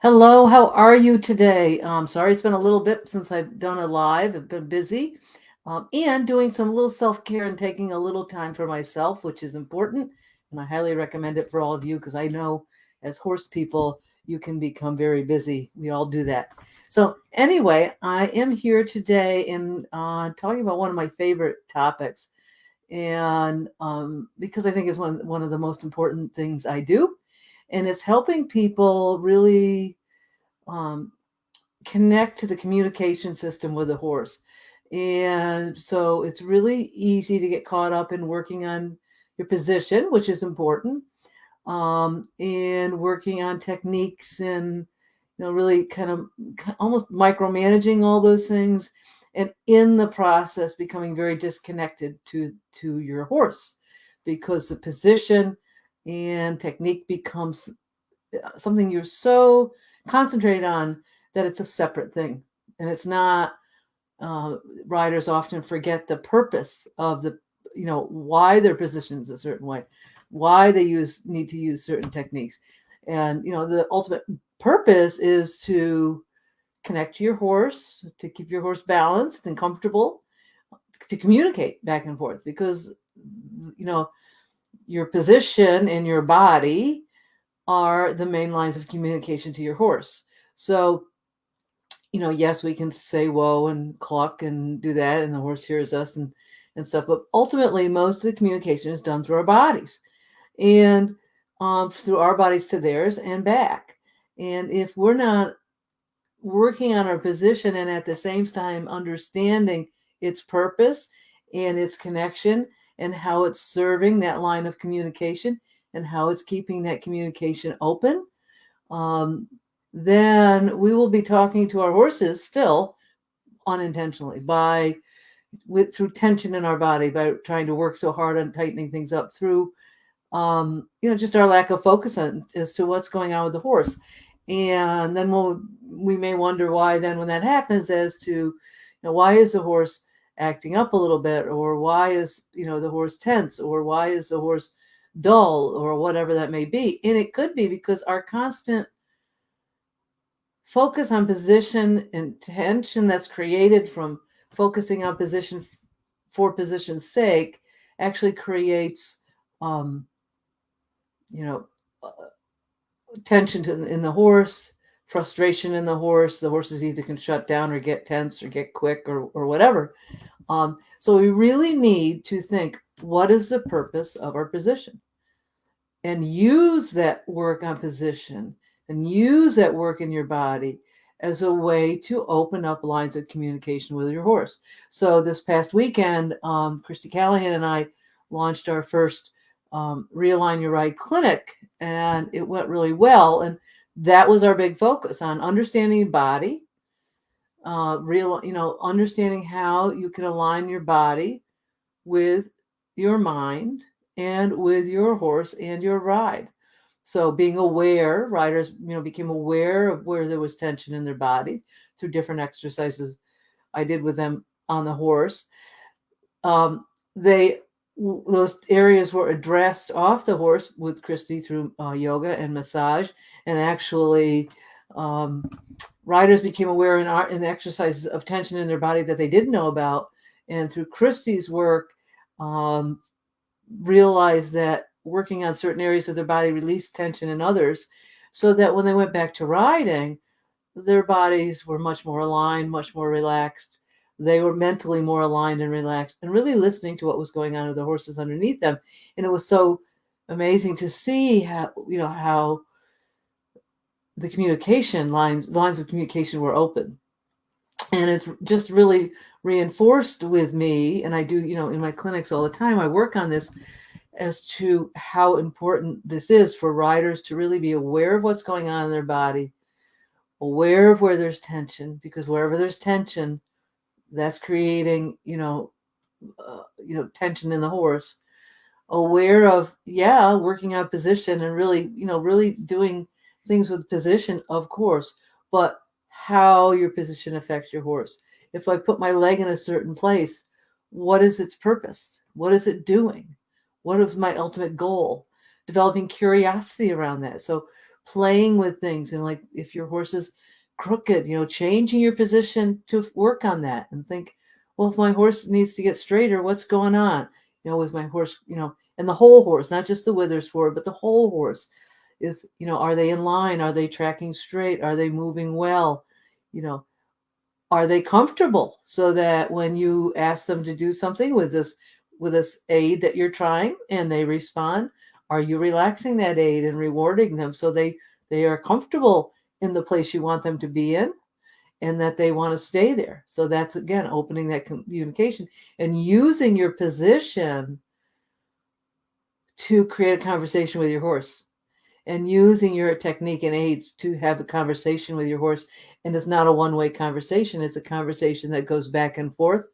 Hello, how are you today? Sorry, it's been a little bit since I've done a live. I've been busy and doing some little self care and taking a little time for myself, which is important. And I highly recommend it for all of you because I know as horse people, you can become very busy. We all do that. So, anyway, I am here today and talking about one of my favorite topics. And because I think it's one of the most important things I do. And it's helping people really um, connect to the communication system with the horse. And so it's really easy to get caught up in working on your position, which is important, and working on techniques and really kind of almost micromanaging all those things, and in the process becoming very disconnected to your horse because the position and technique becomes something you're so concentrated on that it's a separate thing. And it's not, uh, riders often forget the purpose of why their position's a certain way, why they need to use certain techniques. And, the ultimate purpose is to connect to your horse, to keep your horse balanced and comfortable, to communicate back and forth because, you know, your position and your body are the main lines of communication to your horse. So, yes, we can say whoa and cluck and do that, and the horse hears us and stuff. But ultimately, most of the communication is done through our bodies and through our bodies to theirs and back. And if we're not working on our position and at the same time understanding its purpose and its connection and how it's serving that line of communication and how it's keeping that communication open, um, then we will be talking to our horses still unintentionally through tension in our body, by trying to work so hard on tightening things up through just our lack of focus on as to what's going on with the horse. And then we may wonder why then when that happens, as to why is the horse acting up a little bit, or why is the horse tense, or why is the horse dull, or whatever that may be. And it could be because our constant focus on position and tension that's created from focusing on position for position's sake actually creates um, you know uh, tension in the horse, frustration in the horse. The horses either can shut down or get tense or get quick or whatever. So we really need to think, what is the purpose of our position, and use that work on position and use that work in your body as a way to open up lines of communication with your horse. So this past weekend, Christy Callahan and I launched our first Realign Your Ride clinic, and it went really well. And that was our big focus, on understanding your body, understanding how you can align your body with your mind and with your horse and your ride. So being aware, riders, became aware of where there was tension in their body through different exercises I did with them on the horse. Those areas were addressed off the horse with Christy through yoga and massage, and actually riders became aware in the exercises of tension in their body that they didn't know about, and through Christy's work, um, realized that working on certain areas of their body released tension in others, so that when they went back to riding, their bodies were much more aligned, much more relaxed. They were mentally more aligned and relaxed, and really listening to what was going on with the horses underneath them. And it was so amazing to see how the communication lines of communication were open. And it's just really reinforced with me, and I do, in my clinics all the time, I work on this, as to how important this is for riders to really be aware of what's going on in their body, aware of where there's tension, because wherever there's tension, that's creating, tension in the horse. Aware of, working on position and really doing things with position, of course, but how your position affects your horse. If I put my leg in a certain place, what is its purpose? What is it doing? What is my ultimate goal? Developing curiosity around that. So playing with things. And like if your horse is crooked, changing your position to work on that and think, well, if my horse needs to get straighter, what's going on? With my horse, and the whole horse, not just the withers forward, but the whole horse is, are they in line? Are they tracking straight? Are they moving well? Are they comfortable so that when you ask them to do something with this aid that you're trying and they respond, are you relaxing that aid and rewarding them so they are comfortable in the place you want them to be in and that they want to stay there? So that's, again, opening that communication and using your position to create a conversation with your horse, and using your technique and aids to have a conversation with your horse. And it's not a one-way conversation. It's a conversation that goes back and forth.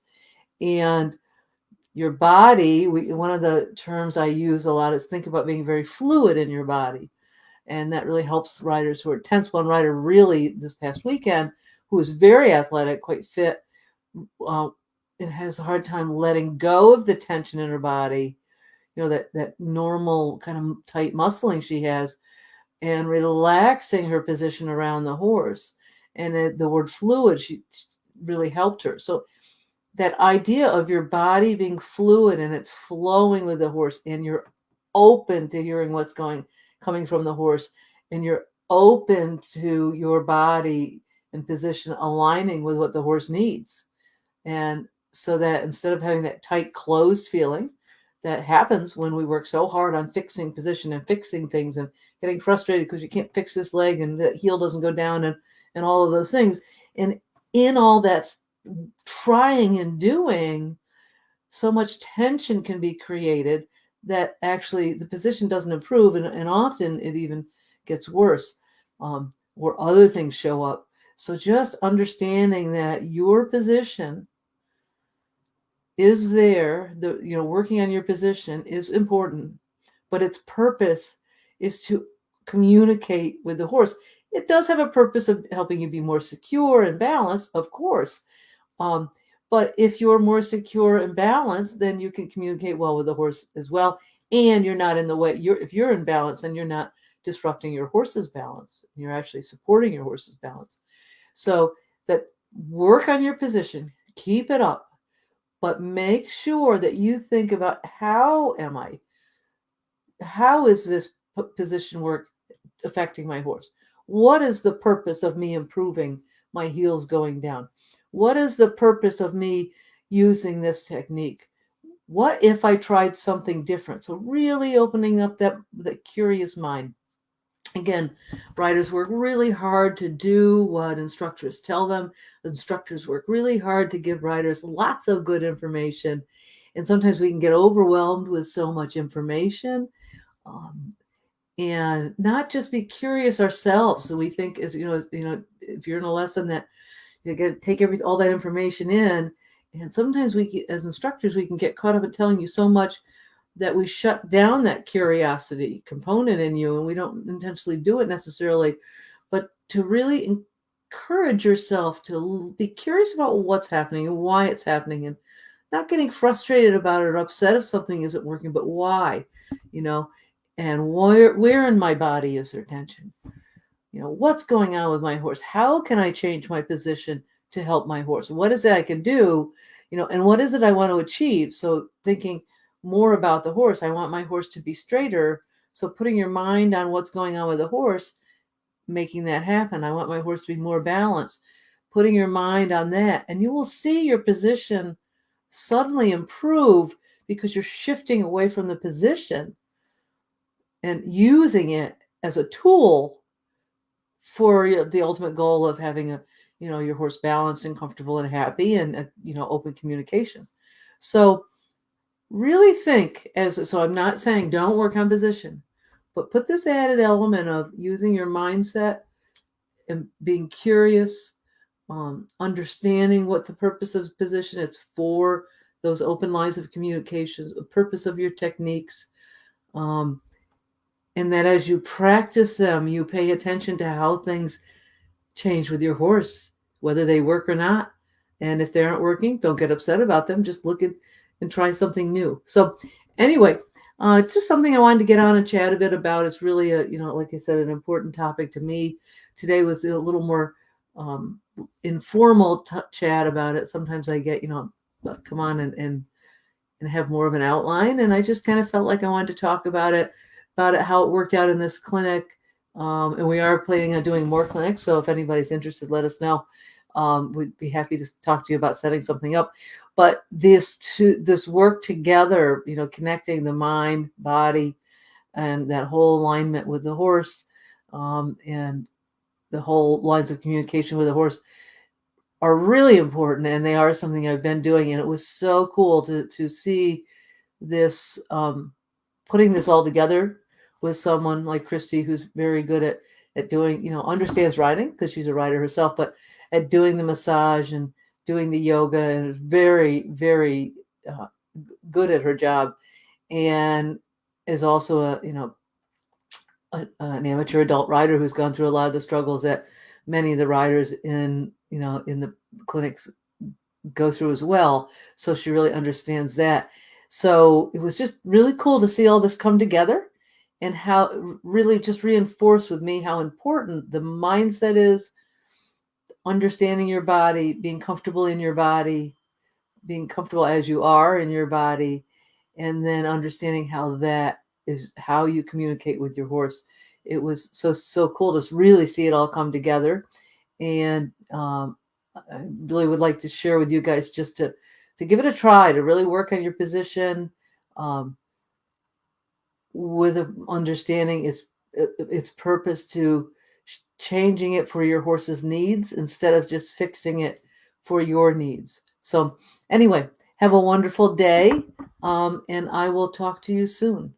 And your body, one of the terms I use a lot is think about being very fluid in your body. And that really helps riders who are tense. One rider really this past weekend, who was very athletic, quite fit, it has a hard time letting go of the tension in her body, that normal kind of tight muscling she has, and relaxing her position around the horse. And the word fluid, she really helped her. So that idea of your body being fluid and it's flowing with the horse, and you're open to hearing what's coming from the horse, and you're open to your body and position aligning with what the horse needs. And so that instead of having that tight, closed feeling that happens when we work so hard on fixing position and fixing things and getting frustrated because you can't fix this leg and the heel doesn't go down and all of those things. And in all that trying and doing, so much tension can be created that actually the position doesn't improve, and often it even gets worse, or other things show up. So just understanding that your position is there, working on your position is important, but its purpose is to communicate with the horse. It does have a purpose of helping you be more secure and balanced, of course. But if you're more secure and balanced, then you can communicate well with the horse as well. And you're not in the way. If you're in balance, then you're not disrupting your horse's balance. You're actually supporting your horse's balance. So that work on your position, keep it up. But make sure that you think about how is this position work affecting my horse? What is the purpose of me improving my heels going down? What is the purpose of me using this technique? What if I tried something different? So really opening up that curious mind. Again, riders work really hard to do what instructors tell them. Instructors work really hard to give riders lots of good information. And sometimes we can get overwhelmed with so much information, and not just be curious ourselves. So we think, if you're in a lesson that you got to take all that information in. And sometimes as instructors, we can get caught up in telling you so much that we shut down that curiosity component in you, and we don't intentionally do it necessarily, but to really encourage yourself to be curious about what's happening and why it's happening, and not getting frustrated about it or upset if something isn't working, but why, and where in my body is there tension? What's going on with my horse? How can I change my position to help my horse? What is it I can do? And what is it I want to achieve? So thinking more about the horse. I want my horse to be straighter. So putting your mind on what's going on with the horse, making that happen. I want my horse to be more balanced. Putting your mind on that. And you will see your position suddenly improve because you're shifting away from the position and using it as a tool for the ultimate goal of having your horse balanced and comfortable and happy and open communication. So really think so I'm not saying don't work on position, but put this added element of using your mindset and being curious, understanding what the purpose of position is for, those open lines of communications, the purpose of your techniques, and that as you practice them, you pay attention to how things change with your horse, whether they work or not. And if they aren't working, don't get upset about them. Just look at and try something new. So anyway, Just something I wanted to get on and chat a bit about. It's really like I said, an important topic to me. Today was a little more informal chat about it. Sometimes I get, come on and have more of an outline. And I just kind of felt like I wanted to talk about it, how it worked out in this clinic. And we are planning on doing more clinics. So if anybody's interested, let us know. We'd be happy to talk to you about setting something up. But this work together, connecting the mind, body, and that whole alignment with the horse, and the whole lines of communication with the horse are really important, and they are something I've been doing. And it was so cool to see this, putting this all together with someone like Christy, who's very good at doing, understands riding because she's a rider herself, but at doing the massage and doing the yoga, and very, very good at her job, and is also an amateur adult rider who's gone through a lot of the struggles that many of the riders in the clinics go through as well. So she really understands that. So it was just really cool to see all this come together, and how it really just reinforced with me how important the mindset is, understanding your body, being comfortable in your body, being comfortable as you are in your body, and then understanding how that is how you communicate with your horse. It was so cool to really see it all come together. And I really would like to share with you guys, just to give it a try, to really work on your position, with understanding its purpose, to changing it for your horse's needs instead of just fixing it for your needs. So anyway, have a wonderful day, and I will talk to you soon.